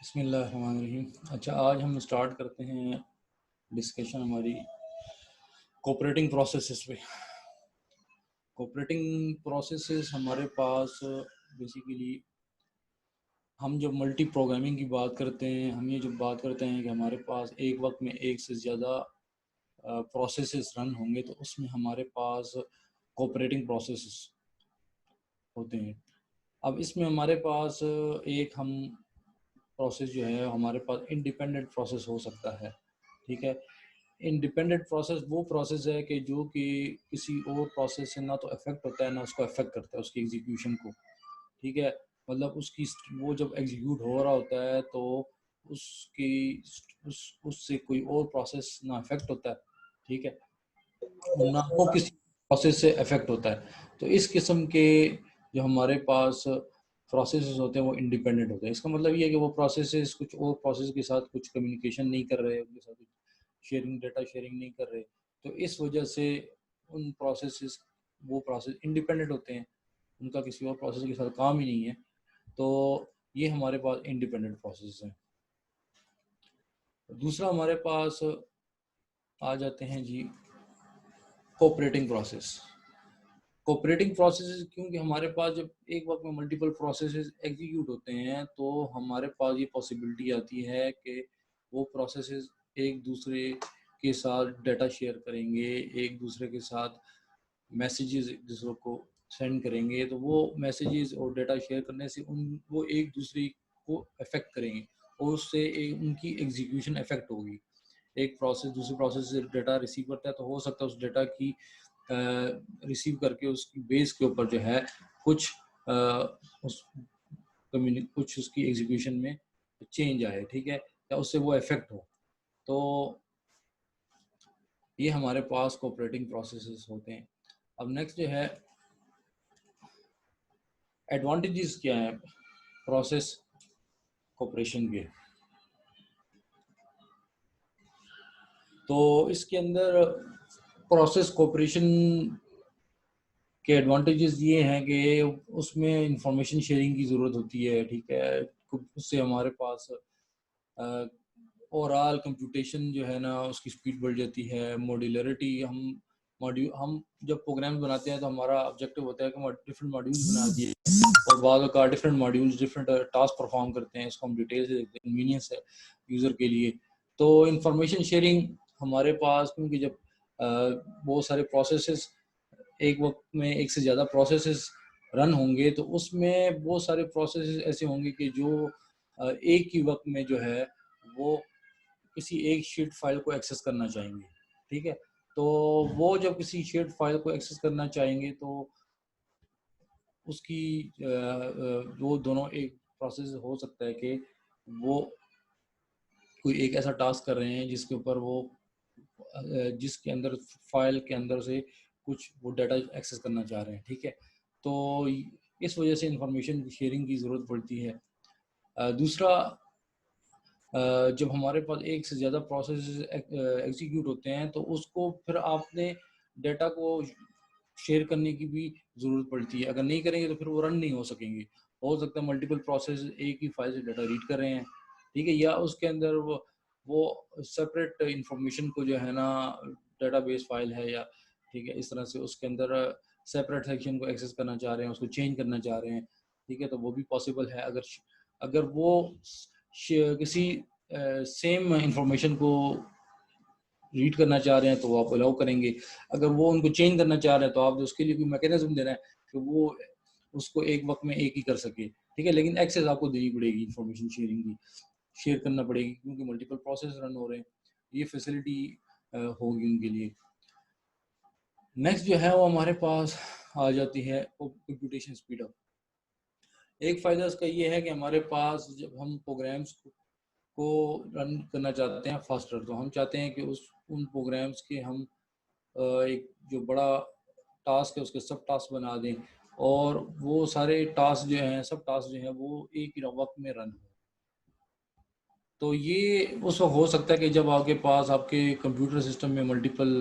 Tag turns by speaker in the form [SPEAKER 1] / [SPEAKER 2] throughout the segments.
[SPEAKER 1] बिस्मिल्लाहिर्रहमानिर्रहीम। अच्छा, आज हम स्टार्ट करते हैं डिस्कशन हमारी कोऑपरेटिंग प्रोसेसेस पे। कोऑपरेटिंग प्रोसेसेस हमारे पास बेसिकली हम जब मल्टी प्रोग्रामिंग की बात करते हैं, हम ये जब बात करते हैं कि हमारे पास एक वक्त में एक से ज़्यादा प्रोसेसेस रन होंगे, तो उसमें हमारे पास कोऑपरेटिंग प्रोसेसेस होते हैं। अब इसमें हमारे पास एक हम प्रोसेस जो है, हमारे पास इंडिपेंडेंट प्रोसेस हो सकता है। ठीक है, इंडिपेंडेंट प्रोसेस वो प्रोसेस है कि जो कि किसी और प्रोसेस से ना तो अफेक्ट होता है ना उसको अफेक्ट करता है, उसकी एग्जीक्यूशन को। ठीक है, मतलब उसकी वो जब एग्जीक्यूट हो रहा होता है तो उसकी उससे कोई और प्रोसेस ना अफेक्ट होता है। ठीक है, ना वो किसी प्रोसेस से अफेक्ट होता है। तो इस किस्म के जो हमारे पास प्रोसेसेस होते हैं वो इंडिपेंडेंट होते हैं। इसका मतलब ये है कि वो प्रोसेसेस कुछ और प्रोसेस के साथ कुछ कम्युनिकेशन नहीं कर रहे, उनके साथ शेयरिंग, डेटा शेयरिंग नहीं कर रहे। तो इस वजह से उन प्रोसेसेस वो प्रोसेस इंडिपेंडेंट होते हैं, उनका किसी और प्रोसेस के साथ काम ही नहीं है। तो ये हमारे पास इंडिपेंडेंट प्रोसेस है। दूसरा हमारे पास आ जाते हैं जी कोऑपरेटिंग प्रोसेस। कोऑपरेटिंग प्रोसेस क्योंकि हमारे पास जब एक वक्त में मल्टीपल प्रोसेसेस एग्जीक्यूट होते हैं तो हमारे पास ये पॉसिबिलिटी आती है कि वो प्रोसेसेस एक दूसरे के साथ डेटा शेयर करेंगे, एक दूसरे के साथ मैसेजेस एक दूसरे को सेंड करेंगे। तो वो मैसेजेस और डेटा शेयर करने से वो एक दूसरे को अफेक्ट करेंगे और उससे उनकी एग्जीक्यूशन अफेक्ट होगी। एक प्रोसेस दूसरे प्रोसेस से डेटा रिसीव करता है तो हो सकता है उस डेटा की रिसीव करके उसकी बेस के ऊपर जो है कुछ उस कुछ उसकी एग्जीक्यूशन में चेंज आए। ठीक है, या उससे वो इफेक्ट हो। तो ये हमारे पास कोऑपरेटिंग प्रोसेसेस होते हैं। अब नेक्स्ट जो है एडवांटेजेस क्या है प्रोसेस कोऑपरेशन के। तो इसके अंदर प्रोसेस कोऑपरेशन के एडवांटेजेस ये हैं कि उसमें इंफॉर्मेशन शेयरिंग की ज़रूरत होती है। ठीक है, उससे हमारे पास ओवरऑल कंप्यूटेशन जो है ना उसकी स्पीड बढ़ जाती है। मॉड्यूलरिटी हम जब प्रोग्राम बनाते हैं तो हमारा ऑब्जेक्टिव होता है कि हम डिफरेंट मॉड्यूल्स बना दिए और बाद का different modules different task perform करते हैं। इसको हम डिटेल से देखते हैं, कन्वीनियंस है यूज़र के लिए। तो इंफॉर्मेशन शेयरिंग हमारे पास क्योंकि जब बहुत सारे प्रोसेसेस एक वक्त में एक से ज़्यादा प्रोसेसेस रन होंगे तो उसमें बहुत सारे प्रोसेसेस ऐसे होंगे कि जो एक ही वक्त में जो है वो किसी एक शीट फाइल को एक्सेस करना चाहेंगे। ठीक है, तो वो जब किसी शीट फाइल को एक्सेस करना चाहेंगे तो उसकी वो दोनों एक प्रोसेस हो सकता है कि वो कोई एक ऐसा टास्क कर रहे हैं जिसके ऊपर वो जिसके अंदर फाइल के अंदर से कुछ वो डाटा एक्सेस करना चाह रहे हैं। ठीक है, तो इस वजह से इंफॉर्मेशन शेयरिंग की ज़रूरत पड़ती है। दूसरा, जब हमारे पास एक से ज़्यादा प्रोसेस एग्जीक्यूट होते हैं तो उसको फिर आपने डेटा को शेयर करने की भी ज़रूरत पड़ती है। अगर नहीं करेंगे तो फिर वो रन नहीं हो सकेंगे। हो सकता है मल्टीपल प्रोसेस एक ही फाइल से डाटा रीड कर रहे हैं। ठीक है, या उसके अंदर वो सेपरेट इंफॉर्मेशन को जो है ना डेटाबेस फाइल है या ठीक है इस तरह से उसके अंदर सेपरेट सेक्शन को एक्सेस करना चाह रहे हैं, उसको चेंज करना चाह रहे हैं। ठीक है, तो वो भी पॉसिबल है। अगर अगर वो किसी सेम इंफॉर्मेशन को रीड करना चाह रहे हैं तो वो आप अलाउ करेंगे। अगर वो उनको चेंज करना चाह रहे हैं तो आप उसके लिए कोई मैकेनिज्म देना है कि वो उसको एक वक्त में एक ही कर सके। ठीक है, लेकिन एक्सेस आपको देनी पड़ेगी, इंफॉर्मेशन शेयरिंग की शेयर करना पड़ेगी क्योंकि मल्टीपल प्रोसेस रन हो रहे हैं। ये फैसिलिटी होगी उनके लिए। नेक्स्ट जो है वो हमारे पास आ जाती है कंप्यूटेशन स्पीड अप। एक फ़ायदा इसका ये है कि हमारे पास जब हम प्रोग्राम्स को रन करना चाहते हैं फास्टर, तो हम चाहते हैं कि उस उन प्रोग्राम्स के हम एक जो बड़ा टास्क है उसके सब टास्क बना दें और वो सारे टास्क जो हैं सब टास्क जो हैं वो एक ही वक्त में रन हो। तो ये उस वक्त हो सकता है कि जब आपके पास आपके कंप्यूटर सिस्टम में मल्टीपल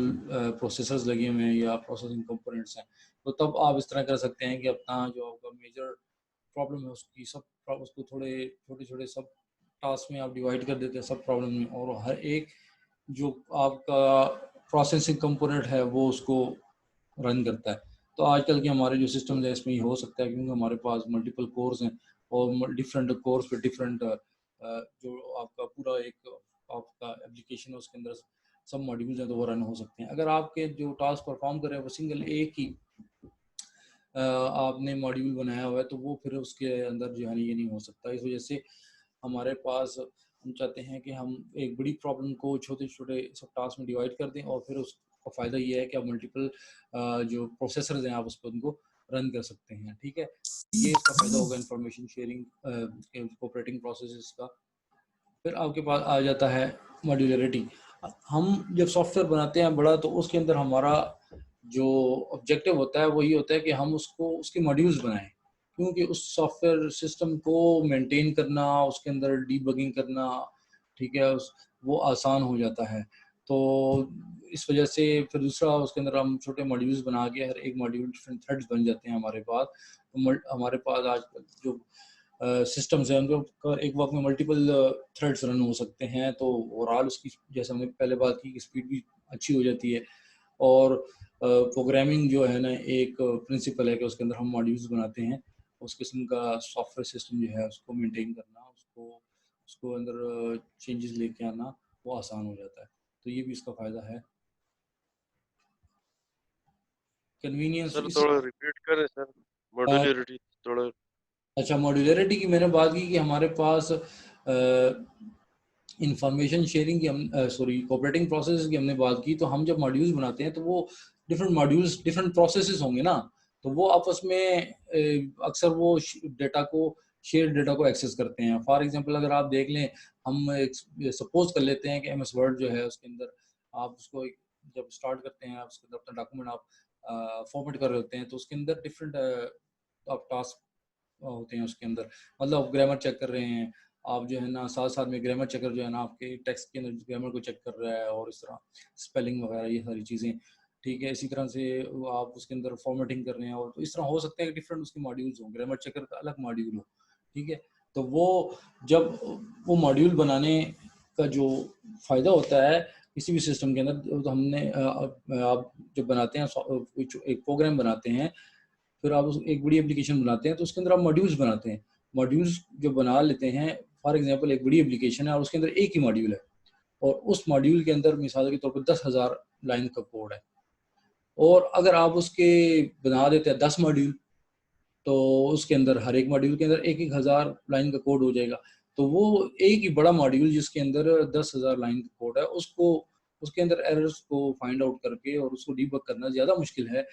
[SPEAKER 1] प्रोसेसर्स लगे हुए हैं या प्रोसेसिंग कंपोनेंट्स हैं, तो तब आप इस तरह कर सकते हैं कि अपना जो आपका मेजर प्रॉब्लम है उसकी सब उसको थोड़े छोटे छोटे सब टास्क में आप डिवाइड कर देते हैं सब प्रॉब्लम में, और हर एक जो आपका प्रोसेसिंग कंपोनेंट है वो उसको रन करता है। तो आजकल के हमारे जो सिस्टम है इसमें ये हो सकता है, क्योंकि हमारे पास मल्टीपल कोर्स हैं और डिफरेंट कोर्स पे डिफरेंट जो आपका पूरा एक आपका एप्लीकेशन है उसके अंदर सब मॉड्यूल्स हैं तो वो रन हो सकते हैं। अगर आपके जो टास्क परफॉर्म कर रहे हैं वो सिंगल एक ही आपने मॉड्यूल बनाया हुआ है तो वो फिर उसके अंदर जो है ये नहीं हो सकता। इस वजह से हमारे पास हम चाहते हैं कि हम एक बड़ी प्रॉब्लम को छोटे छोटे सब टास्क में डिवाइड कर दें, और फिर उसका फ़ायदा ये है कि आप मल्टीपल जो प्रोसेसर्स हैं आप उस पर उनको रन कर सकते हैं। ठीक है, ये इसका फ़ायदा होगा इंफॉर्मेशन शेयरिंग कोऑपरेटिंग प्रोसेसेस का। फिर आपके पास आ जाता है मॉड्यूलरिटी। हम जब सॉफ्टवेयर बनाते हैं बड़ा तो उसके अंदर हमारा जो ऑब्जेक्टिव होता है वो ये होता है कि हम उसको उसके मॉड्यूल्स बनाएं, क्योंकि उस सॉफ्टवेयर सिस्टम को मेंटेन करना, उसके अंदर डीबगिंग करना, ठीक है, वो आसान हो जाता है। तो इस वजह से फिर दूसरा उसके अंदर हम छोटे मॉड्यूल्स बना के हर एक मॉड्यूल डिफरेंट थ्रेड्स बन जाते हैं हमारे पास। तो हमारे पास आज जो सिस्टम्स हैं उनके ऊपर एक वक्त में मल्टीपल थ्रेड्स रन हो सकते हैं। तो ओवरऑल उसकी, जैसे हमने पहले बात की, स्पीड भी अच्छी हो जाती है। और प्रोग्रामिंग जो है ना एक प्रिंसिपल है कि उसके अंदर हम मॉड्यूल्स बनाते हैं, उस किस्म का सॉफ्टवेयर सिस्टम जो है उसको मेंटेन करना, उसको उसको अंदर चेंजेस लेके आना वो आसान हो जाता है। तो ये भी इसका फ़ायदा है। कन्वीनियंस
[SPEAKER 2] सर
[SPEAKER 1] इस
[SPEAKER 2] थोड़ा रिपीट करें सर, मॉड्यूलरिटी थोड़ा।
[SPEAKER 1] अच्छा, मॉड्यूलरिटी की मैंने बात की कि हमारे पास इंफॉर्मेशन शेयरिंग की हम सॉरी कोऑपरेटिंग प्रोसेस की हमने बात की। तो हम जब मॉड्यूल्स बनाते हैं तो वो डिफरेंट मॉड्यूल्स डिफरेंट प्रोसेसेस होंगे ना, तो वो आपस में अक्सर वो डेटा को शेयर डेटा को एक्सेस करते हैं। फॉर एग्जांपल अगर आप देख लें, हम सपोज कर लेते हैं कि एमएस वर्ड जो है उसके अंदर आप उसको जब स्टार्ट करते हैं, आप उसके अंदर अपना डॉक्यूमेंट आप फॉर्मेट कर रहे होते हैं, तो उसके अंदर डिफरेंट आप टास्क होते हैं उसके अंदर। मतलब ग्रामर चेक कर रहे हैं आप जो है ना, साथ साथ में ग्रामर चेकर जो है ना आपके टेक्स्ट के अंदर ग्रामर को चेक कर रहा है, और इस तरह स्पेलिंग वगैरह ये सारी चीज़ें। ठीक है, इसी तरह से आप उसके अंदर फॉर्मेटिंग कर रहे हैं, और तो इस तरह हो सकता है कि डिफरेंट उसके मॉड्यूल्स हों, ग्रामर चेकर का अलग मॉड्यूल हो। ठीक है, तो वो जब वो मॉड्यूल बनाने का जो फ़ायदा होता है किसी भी सिस्टम के अंदर, तो हमने आप जब बनाते हैं एक प्रोग्राम बनाते हैं, फिर आप एक बड़ी एप्लीकेशन बनाते हैं तो उसके अंदर आप मॉड्यूल्स बनाते हैं। मॉड्यूल्स जो बना लेते हैं, फॉर एग्जांपल एक बड़ी एप्लीकेशन है और उसके अंदर एक ही मॉड्यूल है, और उस मॉड्यूल के अंदर मिसाल के तौर पर 10,000 लाइन का कोड है, और अगर आप उसके बना देते हैं 10 मॉड्यूल, तो उसके अंदर हर एक मॉड्यूल के अंदर एक एक हज़ार लाइन का कोड हो जाएगा। तो वो एक ही बड़ा मॉड्यूल जिसके अंदर 10,000 लाइन का कोड है, उसको उसके अंदर एरर्स को फाइंड आउट करके और उसको डीबग करना ज़्यादा मुश्किल है।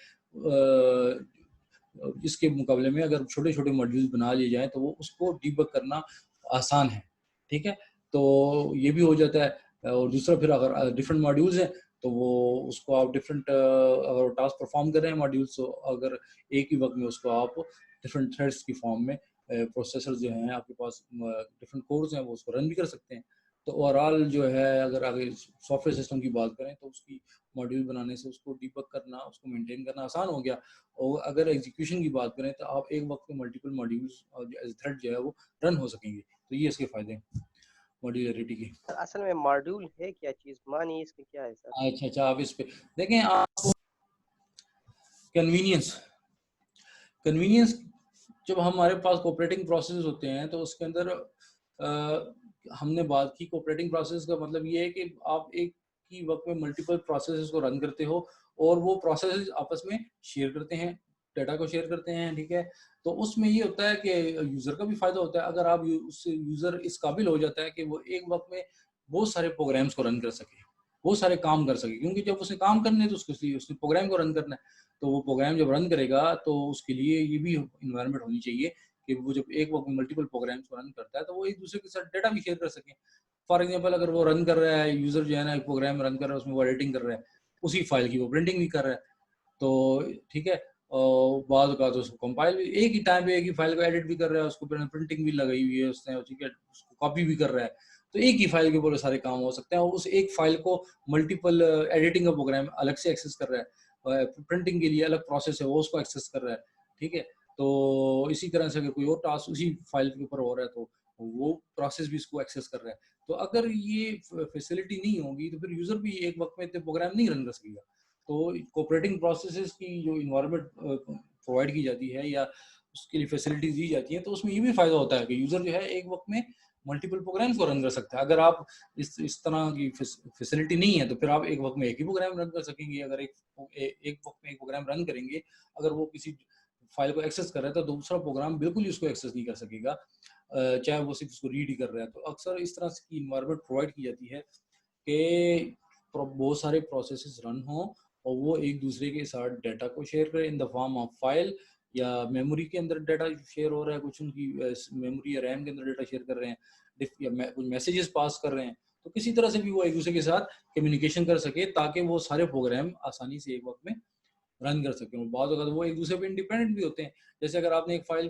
[SPEAKER 1] इसके मुकाबले में अगर छोटे छोटे मॉड्यूल्स बना लिए जाएं तो वो उसको डीबग करना आसान है। ठीक है, तो ये भी हो जाता है। और दूसरा फिर अगर डिफरेंट मॉड्यूल्स हैं तो वो उसको आप डिफरेंट अगर टास्क परफॉर्म कर रहे हैं मॉड्यूल्स, तो अगर एक ही वक्त में उसको आप डिफरेंट थ्रेड्स की फॉर्म में प्रोसेसर जो हैं आपके पास डिफरेंट कोर्स हैं वो उसको रन भी कर सकते हैं। तो ओवरऑल जो है अगर आगे सॉफ्टवेयर सिस्टम की बात करें तो उसकी मॉड्यूल बनाने से उसको डीबग करना, उसको मेंटेन करना आसान हो गया। और अगर एग्जीक्यूशन की बात करें तो आप एक वक्त में मल्टीपल मॉड्यूल्स और एज थ्रेड जो है वो रन हो सकेंगे। तो ये इसके फायदे हैं मॉड्यूलरिटी के।
[SPEAKER 3] सर असल में मॉड्यूल है क्या चीज़, मानिए इसमें क्या है सर?
[SPEAKER 1] अच्छा, आप इस पे देखें। आप कन्वीनियंस कन्वीनियंस जब हमारे पास कोऑपरेटिंग प्रोसेस होते हैं तो उसके अंदर हमने बात की कोऑपरेटिंग प्रोसेस का मतलब ये है कि आप एक ही वक्त में मल्टीपल प्रोसेसेस को रन करते हो, और वो प्रोसेसेस आपस में शेयर करते हैं, डाटा को शेयर करते हैं। ठीक है, तो उसमें ये होता है कि यूज़र का भी फ़ायदा होता है अगर आप उससे यूज़र इस काबिल हो जाता है कि वो एक वक्त में बहुत सारे प्रोग्राम्स को रन कर सके, बहुत सारे काम कर सके, क्योंकि जब उसने काम करने हैं तो उसने प्रोग्राम को रन करना है। तो वो प्रोग्राम जब रन करेगा तो उसके लिए ये भी इन्वायरमेंट होनी चाहिए कि वो जब एक वक्त में मल्टीपल प्रोग्राम्स को रन करता है तो वो एक दूसरे के साथ डेटा भी शेयर कर सकें। फॉर एग्जांपल अगर वो रन कर रहा है, यूजर जो है ना एक प्रोग्राम रन कर रहा है, उसमें वो एडिटिंग कर रहा है, उसी फाइल की वो प्रिंटिंग भी कर रहा है। तो ठीक है, और बाद का तो उसको कंपाइल भी एक ही टाइम पे एक ही फाइल को एडिट भी कर रहा है, उसको प्रिंटिंग भी लगाई हुई है उसने, ठीक है, उसको कॉपी भी कर रहा है। तो एक ही फाइल के ऊपर सारे काम हो सकते हैं, और उस एक फाइल को मल्टीपल एडिटिंग का प्रोग्राम अलग से एक्सेस कर रहा है, प्रिंटिंग के लिए अलग प्रोसेस है वो उसको एक्सेस कर रहा है। ठीक है, तो इसी तरह से अगर कोई और टास्क उसी फाइल के ऊपर हो रहा है तो वो प्रोसेस भी इसको एक्सेस कर रहा है। तो अगर ये फैसिलिटी नहीं होगी तो फिर यूजर भी एक वक्त में इतने प्रोग्राम नहीं रन कर सकेगा। तो कोऑपरेटिंग प्रोसेसेस की जो इन्वायरमेंट प्रोवाइड की जाती है या उसके लिए फैसिलिटीज दी जाती है, तो उसमें ये भी फायदा होता है कि यूजर जो है एक वक्त में मल्टीपल प्रोग्राम्स को रन कर सकता है। अगर आप इस तरह की फैसिलिटी नहीं है तो फिर आप एक वक्त में एक ही प्रोग्राम रन कर सकेंगे। अगर एक वक्त में एक प्रोग्राम रन करेंगे, अगर वो किसी फाइल को एक्सेस कर रहा है तो दूसरा प्रोग्राम बिल्कुल ही उसको एक्सेस नहीं कर सकेगा, चाहे वो सिर्फ उसको रीड ही कर रहा है। तो अक्सर इस तरह की इन्वायरमेंट प्रोवाइड की जाती है कि बहुत सारे प्रोसेसेस रन हो और वो एक दूसरे के साथ डाटा को शेयर करें in the form of file, या मेमोरी के अंदर डाटा शेयर हो रहा है, कुछ उनकी मेमोरी या रैम के अंदर डाटा शेयर कर रहे हैं, या कुछ मैसेजेस पास कर रहे हैं। तो किसी तरह से भी वो एक दूसरे के साथ कम्युनिकेशन कर सके ताकि वो सारे प्रोग्राम आसानी से एक वक्त में रन कर सकें। और बहुत अगर वो एक दूसरे पे इंडिपेंडेंट भी होते हैं। जैसे अगर आपने एक फाइल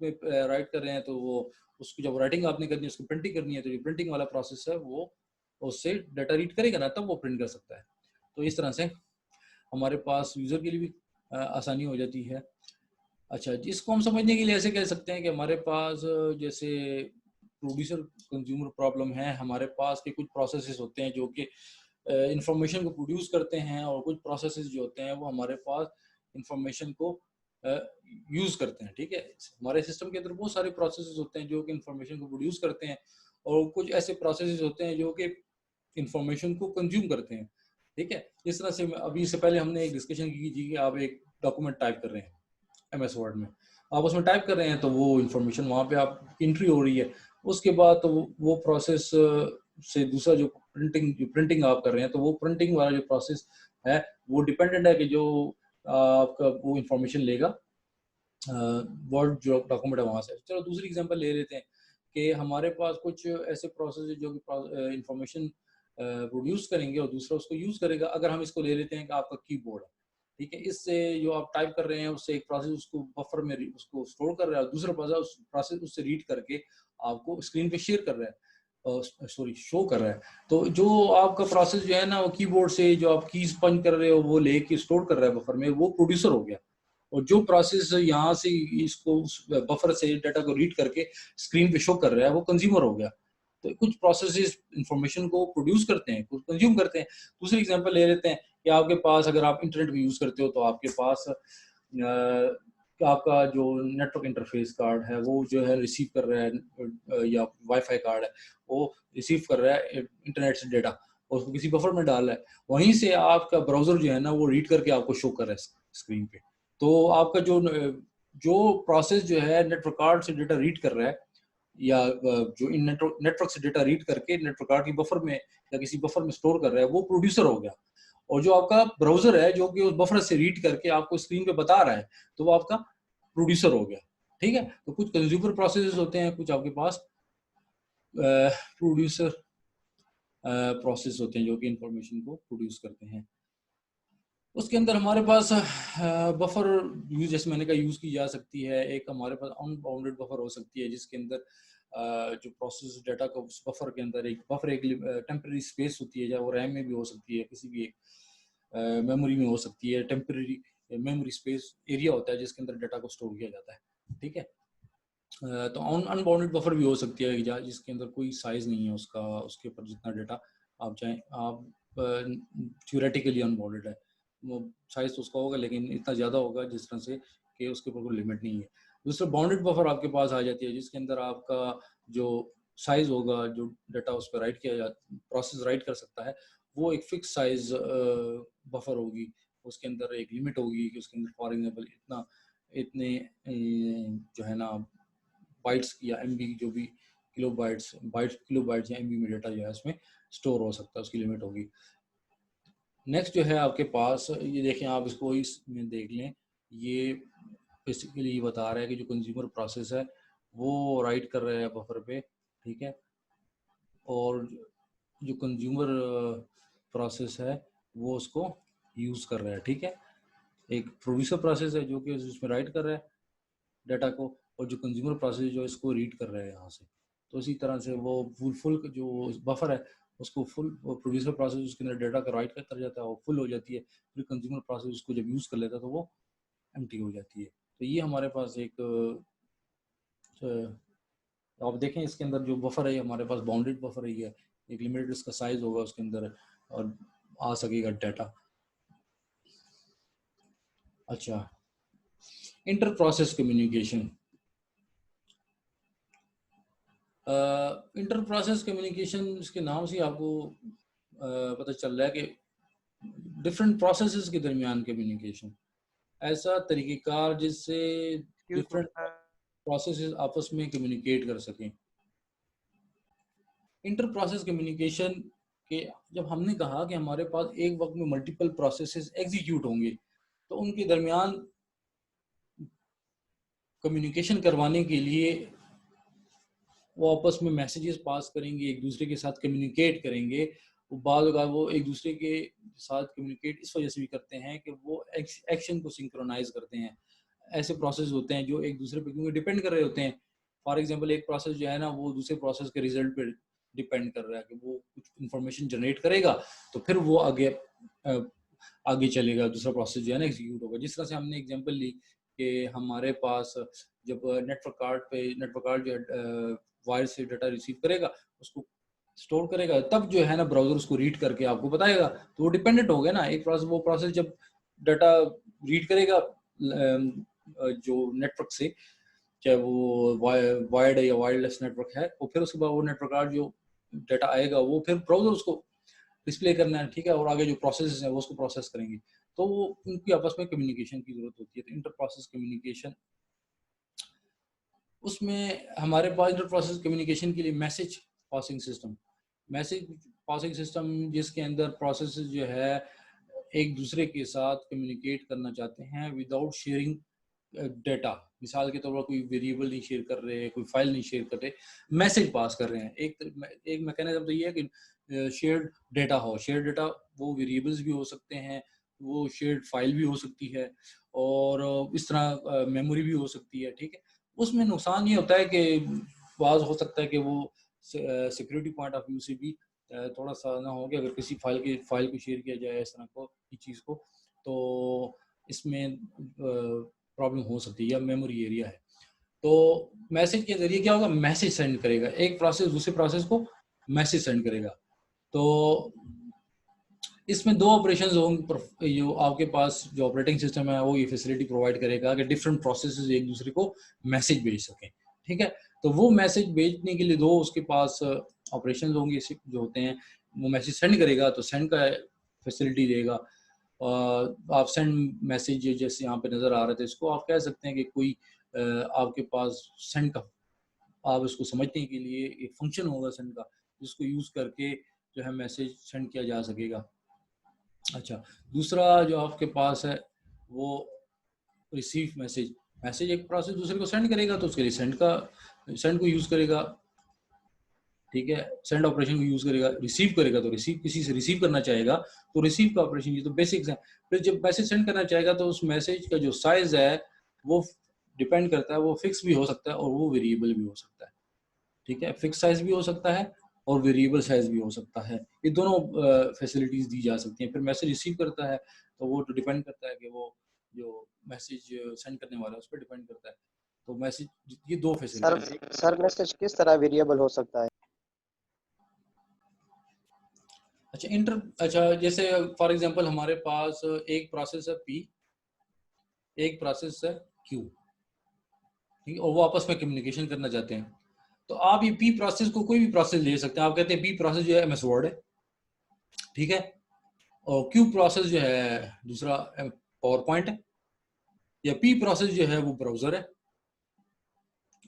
[SPEAKER 1] में राइट कर रहे हैं तो वो उसकी जब राइटिंग आपने करनी है, उसकी प्रिंटिंग करनी है, तो जो प्रिंटिंग वाला प्रोसेस है वो उससे डाटा रीड करेगा ना, तब वो प्रिंट कर सकता है। तो इस तरह से हमारे पास यूजर के लिए भी आसानी हो जाती है। अच्छा, इसको हम समझने के लिए ऐसे कह सकते हैं कि हमारे पास जैसे प्रोड्यूसर कंज्यूमर प्रॉब्लम है, हमारे पास के कुछ प्रोसेसेस होते हैं जो कि इंफॉर्मेशन को प्रोड्यूस करते हैं, और कुछ प्रोसेसेस जो होते हैं वो हमारे पास इंफॉर्मेशन को यूज करते हैं। ठीक है, हमारे सिस्टम के अंदर बहुत सारे प्रोसेसेस होते हैं जो कि इंफॉर्मेशन को प्रोड्यूस करते हैं, और कुछ ऐसे प्रोसेसेस होते हैं जो कि इंफॉर्मेशन को कंज्यूम करते हैं। ठीक है, इस तरह से अभी इससे पहले हमने एक डिस्कशन की थी कि आप एक डॉक्यूमेंट टाइप कर रहे हैं MS वर्ड में, आप उसमें टाइप कर रहे हैं तो वो इंफॉर्मेशन वहाँ पे आप एंट्री हो रही है। उसके बाद तो वो प्रोसेस से दूसरा जो प्रिंटिंग आप कर रहे हैं, तो वो प्रिंटिंग वाला जो प्रोसेस है वो डिपेंडेंट है कि जो आपका वो इंफॉर्मेशन लेगा वर्ड जो डॉक्यूमेंट है वहाँ से। चलो दूसरी एग्जांपल ले लेते हैं कि हमारे पास कुछ ऐसे प्रोसेस है जो कि इंफॉर्मेशन प्रोड्यूस करेंगे और दूसरा उसको यूज करेगा। अगर हम इसको ले लेते हैं कि आपका कीबोर्ड है, ठीक है, इससे जो आप टाइप कर रहे हैं उससे एक प्रोसेस उसको बफर में उसको स्टोर कर रहा है, और दूसरा प्रोसेस उससे रीड करके आपको स्क्रीन पे शेयर कर रहा है, सॉरी शो कर रहा है। तो जो आपका प्रोसेस जो है ना, वो कीबोर्ड से जो आप कीज पंच कर रहे हो वो लेके स्टोर कर रहा है बफर में, वो प्रोड्यूसर हो गया। और जो प्रोसेस यहाँ से इसको बफर से डाटा को रीड करके स्क्रीन पे शो कर रहा है वो कंज्यूमर हो गया। तो कुछ प्रोसेसेस इंफॉर्मेशन को प्रोड्यूस करते हैं, कुछ कंज्यूम करते हैं। दूसरी एग्जांपल ले लेते हैं कि आपके पास अगर आप इंटरनेट भी यूज करते हो तो आपके पास आपका जो नेटवर्क इंटरफेस कार्ड है वो जो है रिसीव कर रहा है, या वाईफाई कार्ड है वो रिसीव कर रहा है इंटरनेट से डाटा, और उसको किसी बफर में डाल रहा है। वहीं से आपका ब्राउजर जो है ना वो रीड करके आपको शो कर रहा है स्क्रीन पे। तो आपका जो प्रोसेस जो है नेटवर्क कार्ड से डेटा रीड कर रहा है, या जो इन नेटवर्क से डेटा रीड करके नेटवर्क कार्ड की बफर में या किसी बफर में स्टोर कर रहा है, वो प्रोड्यूसर हो गया। और जो आपका ब्राउजर है जो कि उस बफर से रीड करके आपको स्क्रीन पे बता रहा है, तो वो आपका प्रोड्यूसर हो गया। ठीक है, तो कुछ कंज्यूमर प्रोसेसेस होते हैं, कुछ आपके पास प्रोड्यूसर प्रोसेस होते हैं जो कि इंफॉर्मेशन को प्रोड्यूस करते हैं। उसके अंदर हमारे पास बफर यूज, जैसे मैंने कहा, यूज की जा सकती है। एक हमारे पास अनबाउंडेड बफर हो सकती है जिसके अंदर जो प्रोसेस डाटा का उस बफर के अंदर एक टेम्पररी स्पेस होती है, या वो रैम में भी हो सकती है, किसी भी एक मेमोरी में हो सकती है। टेम्पररी मेमोरी स्पेस एरिया होता है जिसके अंदर डाटा को स्टोर किया जाता है। ठीक है, तो अनबाउंडेड बफर भी हो सकती है जिसके अंदर कोई साइज नहीं है उसका, उसके ऊपर जितना डाटा आप चाहें, आप थ्योरेटिकली अनबाउंडेड है, वो साइज तो उसका होगा लेकिन इतना ज़्यादा होगा जिस तरह से कि उसके ऊपर कोई लिमिट नहीं है। दूसरा बाउंडेड बफर आपके पास आ जाती है जिसके अंदर आपका जो साइज होगा, जो डाटा उस पर राइट किया जा प्रोसेस राइट कर सकता है, वो एक फिक्स साइज बफर होगी। उसके अंदर एक लिमिट होगी कि उसके अंदर फॉर एग्जाम्पल इतने जो है ना बाइट्स या एमबी, जो भी किलोबाइट्स या एमबी में डाटा जो है उसमें स्टोर हो सकता है, उसकी लिमिट होगी। नेक्स्ट जो है आपके पास, ये देखें आप, इसको इसमें देख लें, ये बेसिकली ये बता रहा है कि जो कंज्यूमर प्रोसेस है वो राइट कर रहा है बफर पे। ठीक है, और जो कंज्यूमर प्रोसेस है वो उसको यूज कर रहा है। ठीक है, एक प्रोड्यूसर प्रोसेस है जो कि उसमें राइट कर रहा है डाटा को, और जो कंज्यूमर प्रोसेस जो इसको रीड कर रहा है यहाँ से। तो इसी तरह से वो फुल जो बफर है उसको फुल प्रोड्यूसर प्रोसेस उसके अंदर डाटा का राइट कर जाता है, वो फुल हो जाती है। फिर कंज्यूमर प्रोसेस उसको जब यूज़ कर लेता है तो वो एम्प्टी हो जाती है। तो ये हमारे पास एक तो आप देखें इसके अंदर जो बफर है हमारे पास बाउंडेड बफर है, एक लिमिटेड इसका साइज होगा उसके अंदर और आ सकेगा डाटा। अच्छा, inter process communication. Inter process communication, इसके नाम से आपको पता चल रहा है कि डिफरेंट प्रोसेसेस के दरमियान कम्युनिकेशन, ऐसा तरीक़ेकार जिससे डिफरेंट प्रोसेसेस आपस में कम्युनिकेट कर सकें। इंटर प्रोसेस कम्युनिकेशन के जब हमने कहा कि हमारे पास एक वक्त में मल्टीपल प्रोसेसेस एग्जीक्यूट होंगे, तो उनके दरमियान कम्युनिकेशन करवाने के लिए वो आपस में मैसेजेस पास करेंगे, एक दूसरे के साथ कम्युनिकेट करेंगे। वो एक दूसरे के साथ कम्युनिकेट इस वजह से भी करते हैं कि वो एक्शन को सिंक्रोनाइज करते हैं। ऐसे प्रोसेस होते हैं जो एक दूसरे पे क्योंकि डिपेंड कर रहे होते हैं। फॉर एग्जांपल एक प्रोसेस जो है ना वो दूसरे प्रोसेस के रिजल्ट पे डिपेंड कर रहा है कि वो कुछ इंफॉर्मेशन जनरेट करेगा तो फिर वो आगे चलेगा, दूसरा प्रोसेस जो है ना एग्जीक्यूट होगा। जिस तरह से हमने एग्जांपल ली कि हमारे पास जब नेटवर्क कार्ड जो है वायर से डाटा रिसीव करेगा, उसको स्टोर करेगा, तब जो है ना ब्राउजर उसको रीड करके आपको बताएगा। तो वो डिपेंडेंट हो गया ना, एक प्रोसेस वो प्रोसेस जब डाटा रीड करेगा जो नेटवर्क से, चाहे वो वायर्ड है या वायरलेस नेटवर्क है, और फिर उसके बाद वो नेटवर्क कार्ड जो डाटा आएगा वो फिर ब्राउजर उसको डिस्प्ले करना है, ठीक है, और आगे जो प्रोसेस है वो उसको प्रोसेस करेंगे। तो वो उनकी आपस में कम्युनिकेशन की जरूरत होती है। तो इंटर प्रोसेस कम्युनिकेशन, उसमें हमारे पास इंटर प्रोसेस कम्युनिकेशन के लिए मैसेज पासिंग सिस्टम जिसके अंदर प्रोसेस जो है एक दूसरे के साथ कम्युनिकेट करना चाहते हैं विदाउट शेयरिंग डेटा। मिसाल के तौर पर कोई वेरिएबल नहीं शेयर कर रहे, कोई फाइल नहीं शेयर कर रहे, मैसेज पास कर रहे हैं। एक मैकेनिज्म तो ये है कि शेयर्ड डेटा हो। शेयर्ड डेटा वो वेरिएबल्स भी हो सकते हैं, वो शेयर्ड फाइल भी हो सकती है, और इस तरह मेमोरी भी हो सकती है, ठीक है। उसमें नुकसान ये होता है कि बाज़ हो सकता है कि वो सिक्योरिटी पॉइंट ऑफ व्यू से भी थोड़ा सा ना हो कि अगर किसी फाइल को शेयर किया जाए इस तरह को की चीज़ को, तो इसमें प्रॉब्लम हो सकती है, या मेमोरी एरिया है। तो मैसेज के ज़रिए क्या होगा, मैसेज सेंड करेगा, एक प्रोसेस दूसरे प्रोसेस को मैसेज सेंड करेगा। तो इसमें दो ऑपरेशंस होंगे। जो आपके पास जो ऑपरेटिंग सिस्टम है वो ये फैसिलिटी प्रोवाइड करेगा कि डिफरेंट प्रोसेसेस एक दूसरे को मैसेज भेज सकें, ठीक है। तो वो मैसेज भेजने के लिए दो उसके पास ऑपरेशंस होंगे जो होते हैं। वो मैसेज सेंड करेगा तो सेंड का फैसिलिटी देगा। आप सेंड मैसेज जैसे यहाँ पे नज़र आ रहे थे, इसको आप कह सकते हैं कि कोई आपके पास सेंड का, आप इसको समझने के लिए एक फंक्शन होगा सेंड का, जिसको यूज़ करके जो है मैसेज सेंड किया जा सकेगा। अच्छा, दूसरा जो आपके पास है वो रिसीव मैसेज एक प्रोसेस दूसरे को सेंड करेगा तो उसके लिए सेंड को यूज़ करेगा, ठीक है। सेंड ऑपरेशन को यूज़ करेगा। रिसीव करेगा तो किसी से रिसीव करना चाहेगा तो रिसीव का ऑपरेशन, ये तो बेसिक्स है। फिर जब मैसेज सेंड करना चाहेगा तो उस मैसेज का जो साइज है वो डिपेंड करता है, वो फिक्स भी हो सकता है और वो वेरिएबल भी हो सकता है, ठीक है। फिक्स साइज भी हो सकता है और वेरिएबल साइज भी हो सकता है। ये दोनों फैसिलिटीज दी जा सकती हैं। फिर मैसेज रिसीव करता है तो वो तो डिपेंड करता है कि वो जो मैसेज सेंड करने वाला है उस पर डिपेंड करता है। तो मैसेज, ये दो
[SPEAKER 3] सर
[SPEAKER 1] फैसिलिटीज।
[SPEAKER 3] सर मैसेज किस तरह वेरिएबल हो सकता है?
[SPEAKER 1] अच्छा, जैसे फॉर एग्जांपल हमारे पास एक प्रोसेस है पी, एक प्रोसेस है क्यू, ठीक है, और वो आपस में कम्युनिकेशन करना चाहते हैं। तो आप ये पी प्रोसेस को कोई भी प्रोसेस ले सकते हैं। आप कहते हैं पी प्रोसेस जो है एमएस वर्ड है, ठीक है, और क्यू प्रोसेस जो है दूसरा पावर पॉइंट है, या पी प्रोसेस जो है वो ब्राउजर है,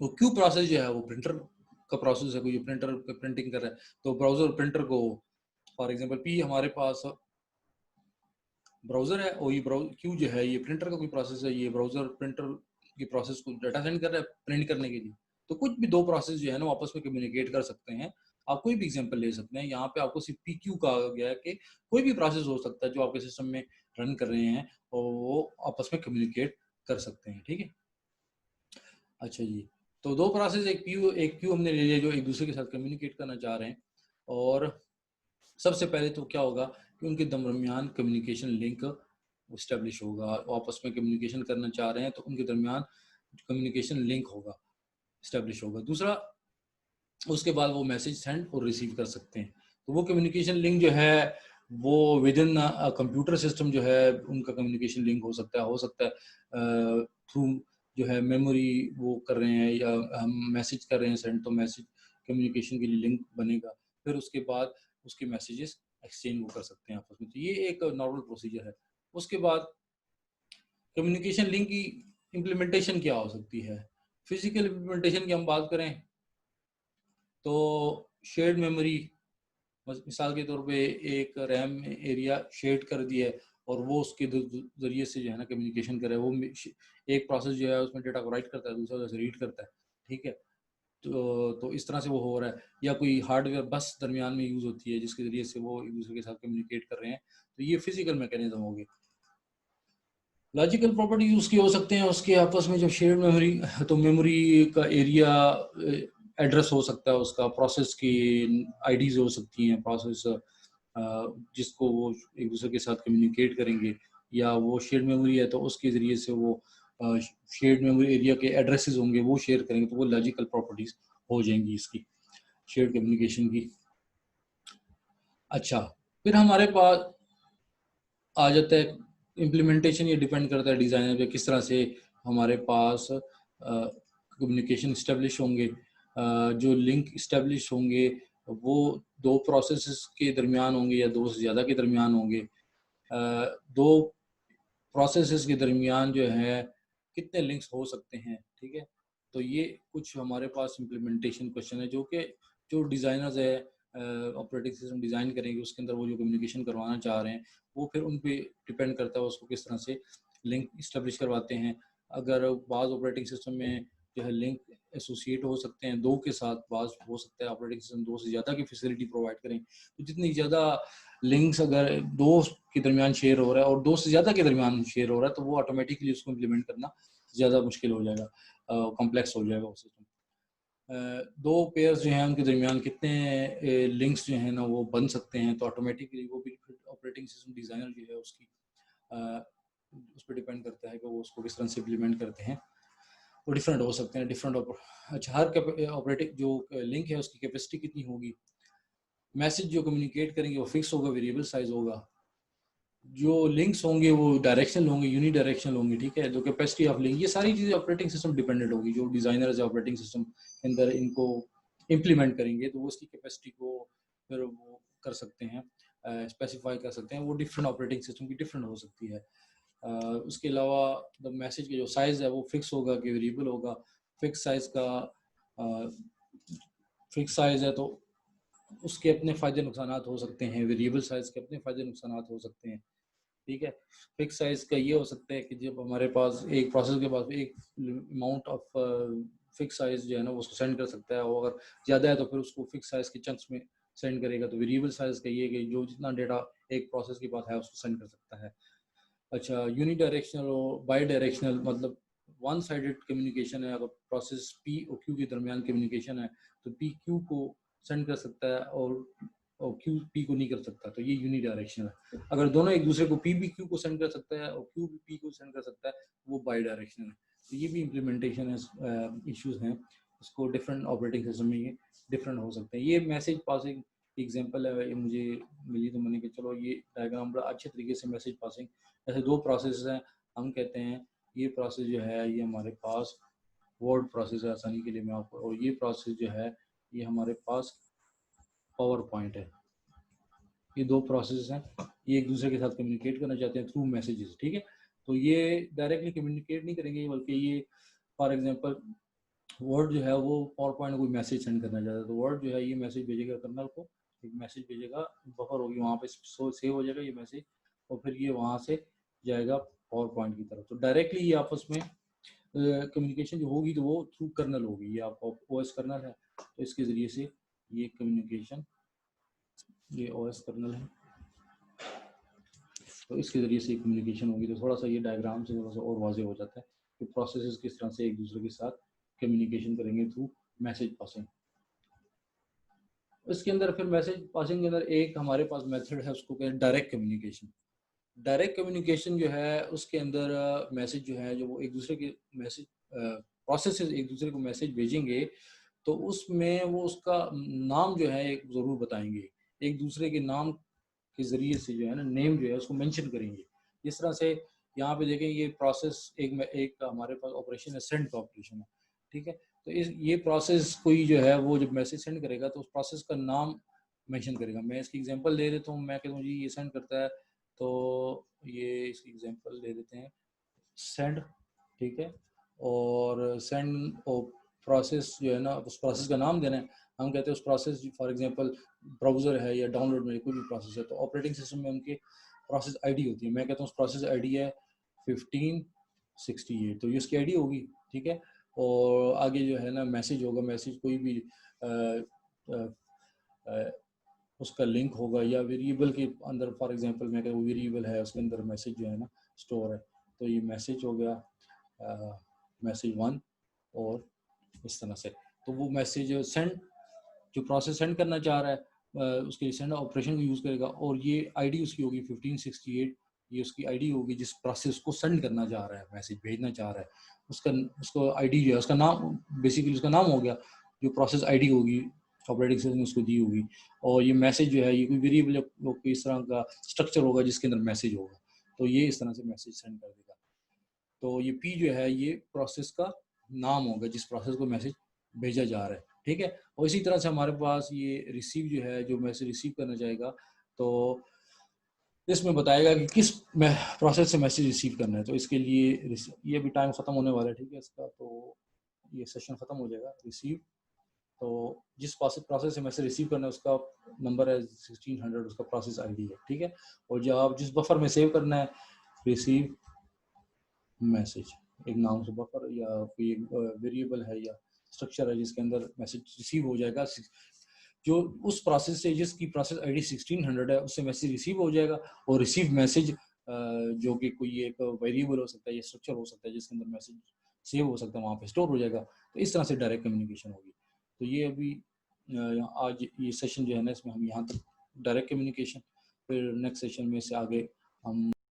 [SPEAKER 1] और क्यू प्रोसेस जो है वो प्रिंटर का प्रोसेस है, कोई प्रिंटर पे प्रिंटिंग कर रहा है तो ब्राउजर प्रिंटर को, फॉर एग्जांपल पी हमारे पास ब्राउजर है और ये क्यू जो है ये प्रिंटर का कोई प्रोसेस है, ये ब्राउजर प्रिंटर की प्रोसेस को डाटा सेंड कर रहा है प्रिंट करने के लिए। तो कुछ भी दो प्रोसेस जो है ना वो आपस में कम्युनिकेट कर सकते हैं। आप कोई भी एग्जांपल ले सकते हैं। यहाँ पे आपको सिर्फ पी क्यू कहा गया है कि कोई भी प्रोसेस हो सकता है जो आपके सिस्टम में रन कर रहे हैं और वो आपस में कम्युनिकेट कर सकते हैं, ठीक है। अच्छा जी, तो दो प्रोसेस, एक क्यू हमने ले लिया जो एक दूसरे के साथ कम्युनिकेट करना चाह रहे हैं। और सबसे पहले तो क्या होगा कि उनके दरमियान कम्युनिकेशन लिंक इस्टेब्लिश होगा। आपस में कम्युनिकेशन करना चाह रहे हैं तो उनके दरमियान कम्युनिकेशन लिंक होगा, इस्टेब्लिश होगा। दूसरा, उसके बाद वो मैसेज सेंड और रिसीव कर सकते हैं। तो वो कम्युनिकेशन लिंक जो है वो विद इन कंप्यूटर सिस्टम जो है उनका कम्युनिकेशन लिंक हो सकता है थ्रू जो है मेमोरी वो कर रहे हैं या हम मैसेज कर रहे हैं सेंड, तो मैसेज कम्युनिकेशन के लिए लिंक बनेगा, फिर उसके बाद उसके मैसेजेस एक्सचेंज वो कर सकते हैं आपस में। तो ये एक नॉर्मल प्रोसीजर है। उसके बाद कम्युनिकेशन लिंक की इम्प्लीमेंटेशन क्या हो सकती है? फिजिकल इम्प्लीमेंटेशन की हम बात करें तो शेयर्ड मेमोरी, मिसाल के तौर पे एक रैम एरिया शेड कर दिया है और वो उसके जरिए से जो है ना कम्युनिकेशन करे, वो एक प्रोसेस जो है उसमें डेटा को राइट करता है, दूसरा से रीड करता है, ठीक है। तो इस तरह से वो हो रहा है। या कोई हार्डवेयर बस दरमियान में यूज़ होती है जिसके ज़रिए से वो एक दूसरे के साथ कम्युनिकेट कर रहे हैं, तो ये फिजिकल मैकेनिज्म हो गए। लॉजिकल प्रॉपर्टी यूज़ किए हो सकते हैं उसके आपस में जब शेयर्ड मेमोरी, तो मेमोरी का एरिया एड्रेस हो सकता है, उसका प्रोसेस की आईडीज हो सकती हैं, प्रोसेस जिसको वो एक दूसरे के साथ कम्युनिकेट करेंगे, या वो शेयर्ड मेमोरी है तो उसके ज़रिए से वो शेयर्ड मेमोरी एरिया के एड्रेसेस होंगे वो शेयर करेंगे, तो वो लॉजिकल प्रॉपर्टीज हो जाएंगी इसकी शेयर्ड कम्युनिकेशन की। अच्छा, फिर हमारे पास आ जाता है इम्प्लीमेंटेशन। ये डिपेंड करता है डिज़ाइनर पे किस तरह से हमारे पास कम्युनिकेशन इस्टेब्लिश होंगे। जो लिंक इस्टेब्लिश होंगे वो दो प्रोसेसेस के दरमियान होंगे या दो से ज़्यादा के दरमियान होंगे। दो प्रोसेसेस के दरमियान जो है कितने लिंक्स हो सकते हैं, ठीक है। तो ये कुछ हमारे पास इम्प्लीमेंटेशन क्वेश्चन है जो डिज़ाइनर्स है ऑपरेटिंग सिस्टम डिज़ाइन करेंगे, उसके अंदर वो जो कम्युनिकेशन करवाना चाह रहे हैं वो फिर उन पे डिपेंड करता है उसको किस तरह से लिंक इस्टेब्लिश करवाते हैं। अगर बाज़ ऑपरेटिंग सिस्टम में जो है लिंक एसोसिएट हो सकते हैं दो के साथ, बाज़ हो सकता है ऑपरेटिंग सिस्टम दो से ज़्यादा की फैसिलिटी प्रोवाइड करें, तो जितनी ज़्यादा लिंक्स अगर दो के दरमियान शेयर हो रहा है और दो से ज़्यादा के दरमियान शेयर हो रहा है तो वो ऑटोमेटिकली उसको इम्प्लीमेंट करना ज़्यादा मुश्किल हो जाएगा, कॉम्प्लेक्स हो जाएगा वो सिस्टम। दो पेयर्स जो हैं उनके दरमियान कितने लिंक्स जो हैं ना वो बन सकते हैं, तो ऑटोमेटिकली वो भी ऑपरेटिंग सिस्टम डिज़ाइनर जो है उसकी उस पर डिपेंड करता है कि वो उसको किस तरह से इम्प्लीमेंट करते हैं। वो डिफरेंट हो सकते हैं, डिफरेंट। अच्छा, हर ऑपरेटिंग जो लिंक है उसकी कैपेसिटी कितनी होगी, मैसेज जो कम्युनिकेट करेंगे वो फिक्स होगा, वेरिएबल साइज होगा, जो लिंक्स होंगे वो डायरेक्शनल होंगे, यूनी डायरेक्शनल होंगे, ठीक है। जो कैपेसिटी ऑफ लिंक, ये सारी चीज़ें ऑपरेटिंग सिस्टम डिपेंडेंट होगी। जो डिज़ाइनर्स है ऑपरेटिंग सिस्टम के अंदर इनको इम्प्लीमेंट करेंगे तो वो उसकी कैपेसिटी को फिर वो कर सकते हैं, स्पेसिफाई कर सकते हैं। वो डिफरेंट ऑपरेटिंग सिस्टम की डिफरेंट हो सकती है। उसके अलावा द मैसेज का जो साइज़ है वो फिक्स होगा कि वेरिएबल होगा। फिक्स साइज़ का फिक्स साइज़ है तो उसके अपने फ़ायदे नुकसान हो सकते हैं, वेरिएबल साइज़ के अपने फ़ायदे नुकसान हो सकते हैं, ठीक है। फिक्स साइज का ये हो सकता है कि जब हमारे पास एक प्रोसेस के पास एक अमाउंट ऑफ फिक्स साइज जो है ना वो उसको सेंड कर सकता है, और अगर ज़्यादा है तो फिर उसको फिक्स साइज के चंक्स में सेंड करेगा। तो वेरिएबल साइज का ये है कि जो जितना डेटा एक प्रोसेस के पास है उसको सेंड कर सकता है। अच्छा, यूनी डायरेक्शनल और बाई डायरेक्शनल मतलब वन साइडेड कम्युनिकेशन है। अगर प्रोसेस पी और क्यू के दरमियान कम्युनिकेशन है तो पी क्यू को सेंड कर सकता है और क्यू पी को नहीं कर सकता, तो ये यूनी डायरेक्शनल है। अगर दोनों एक दूसरे को पी भी क्यू को सेंड कर सकता है और क्यू भी पी को सेंड कर सकता है, वो बाई डायरेक्शनल है। तो ये भी इम्प्लीमेंटेशन इश्यूज हैं, उसको डिफरेंट ऑपरेटिंग सिस्टम में ये डिफरेंट हो सकते हैं। ये मैसेज पासिंग एग्जांपल है, ये मुझे मिली तो मैंने कि चलो ये डायग्राम बड़ा अच्छे तरीके से मैसेज पासिंग। ऐसे दो प्रोसेस हैं, हम कहते हैं ये प्रोसेस जो है ये हमारे पास वर्ड प्रोसेस है आसानी के लिए मैं आपको, और ये प्रोसेस जो है ये हमारे पास पावर पॉइंट है। ये दो प्रोसेस हैं, ये एक दूसरे के साथ कम्युनिकेट करना चाहते हैं थ्रू मैसेजेस, ठीक है। तो ये डायरेक्टली कम्युनिकेट नहीं करेंगे, बल्कि ये फॉर एग्जांपल वर्ड जो है वो पावर पॉइंट कोई मैसेज सेंड करना चाहता है तो वर्ड जो है ये मैसेज भेजेगा कर्नल को, एक मैसेज भेजेगा, बफर होगी वहाँ पे सेव हो जाएगा ये मैसेज, और फिर ये वहाँ से जाएगा पावर पॉइंट की तरफ। तो डायरेक्टली ये आपस में कम्युनिकेशन जो होगी तो वो थ्रू कर्नल होगी। ये आपका ओएस कर्नल है तो इसके ज़रिए से ये कम्युनिकेशन, ये ओएस कर्नल है तो इसके ज़रिए से कम्युनिकेशन होगी। तो थोड़ा सा ये डायग्राम से थोड़ा सा और वाज़ेह हो जाता है कि प्रोसेसेस किस तरह से एक दूसरे के साथ कम्युनिकेशन करेंगे थ्रू मैसेज पासिंग। इसके अंदर फिर मैसेज पासिंग के अंदर एक हमारे पास मेथड है, उसको कहते हैं डायरेक्ट कम्युनिकेशन। डायरेक्ट कम्युनिकेशन जो है उसके अंदर मैसेज जो है जो वो एक दूसरे के मैसेज प्रोसेसेस एक दूसरे को मैसेज भेजेंगे तो उसमें वो उसका नाम जो है एक ज़रूर बताएंगे, एक दूसरे के नाम के ज़रिए से जो है ना नेम जो है उसको मेंशन करेंगे। इस तरह से यहाँ पे देखें ये प्रोसेस एक हमारे पास ऑपरेशन है, सेंड का ऑपरेशन है, ठीक है। तो ये प्रोसेस कोई जो है वो जब मैसेज सेंड करेगा तो उस प्रोसेस का नाम मेंशन करेगा। मैं इसकी एग्जांपल दे देता हूँ, मैं कहता हूँ जी ये सेंड करता है, तो ये इसकी एग्जांपल दे देते हैं, सेंड, ठीक है। और सेंड और प्रोसेस जो है ना उस प्रोसेस का नाम देना है। हम कहते हैं उस प्रोसेस, फॉर एग्जांपल ब्राउज़र है या डाउनलोड में कोई भी प्रोसेस है, तो ऑपरेटिंग सिस्टम में उनके प्रोसेस आईडी होती है। मैं कहता हूँ उस प्रोसेस आईडी है 1568, तो ये उसकी आईडी होगी, ठीक है। और आगे जो है ना मैसेज होगा, मैसेज कोई भी आ, आ, आ, उसका लिंक होगा या वेरिएबल के अंदर, फॉर एग्जांपल मैं कहूँ वेरिएबल है उसके अंदर मैसेज जो है ना स्टोर है, तो ये मैसेज हो गया मैसेज 1, और इस तरह से। तो वो मैसेज सेंड जो प्रोसेस सेंड करना चाह रहा है उसके लिए सेंड ऑपरेशन को यूज़ करेगा, और ये आईडी उसकी होगी 1568, ये उसकी आईडी होगी जिस प्रोसेस को सेंड करना चाह रहा है, मैसेज भेजना चाह रहा है, उसको आईडी जो है उसका नाम, बेसिकली उसका नाम हो गया, जो प्रोसेस आईडी होगी ऑपरेटिंग सिस्टम ने उसको दी होगी। और ये मैसेज जो है ये कोई वेरिएबल कोई इस तरह का स्ट्रक्चर होगा जिसके अंदर मैसेज होगा, तो ये इस तरह से मैसेज सेंड कर देगा। तो ये पी जो है ये प्रोसेस का नाम होगा जिस प्रोसेस को मैसेज भेजा जा रहा है, ठीक है। और इसी तरह से हमारे पास ये रिसीव जो है, जो मैसेज रिसीव करना चाहेगा, तो इसमें बताएगा कि किस प्रोसेस से मैसेज रिसीव करना है। तो इसके लिए ये भी टाइम ख़त्म होने वाला है, ठीक है इसका, तो ये सेशन ख़त्म हो जाएगा। रिसीव, तो जिस प्रोसेस से मैसेज रिसीव करना है उसका नंबर है 1600, उसका प्रोसेस आईडी है, ठीक है। और जो आप जिस बफर में सेव करना है रिसीव मैसेज, एक नाम से बफर या कोई वेरिएबल है या स्ट्रक्चर है जिसके अंदर मैसेज रिसीव हो जाएगा, जो उस प्रोसेस से जिसकी प्रोसेस आईडी 1600 है उससे मैसेज रिसीव हो जाएगा। और रिसीव मैसेज जो कि कोई एक वेरिएबल हो सकता है या स्ट्रक्चर हो सकता है जिसके अंदर मैसेज सेव हो सकता है, वहाँ पे स्टोर हो जाएगा। तो इस तरह से डायरेक्ट कम्युनिकेशन होगी। तो ये अभी आज ये सेशन जो है ना इसमें हम यहाँ तक डायरेक्ट कम्युनिकेशन, फिर नेक्स्ट सेशन में से आगे हम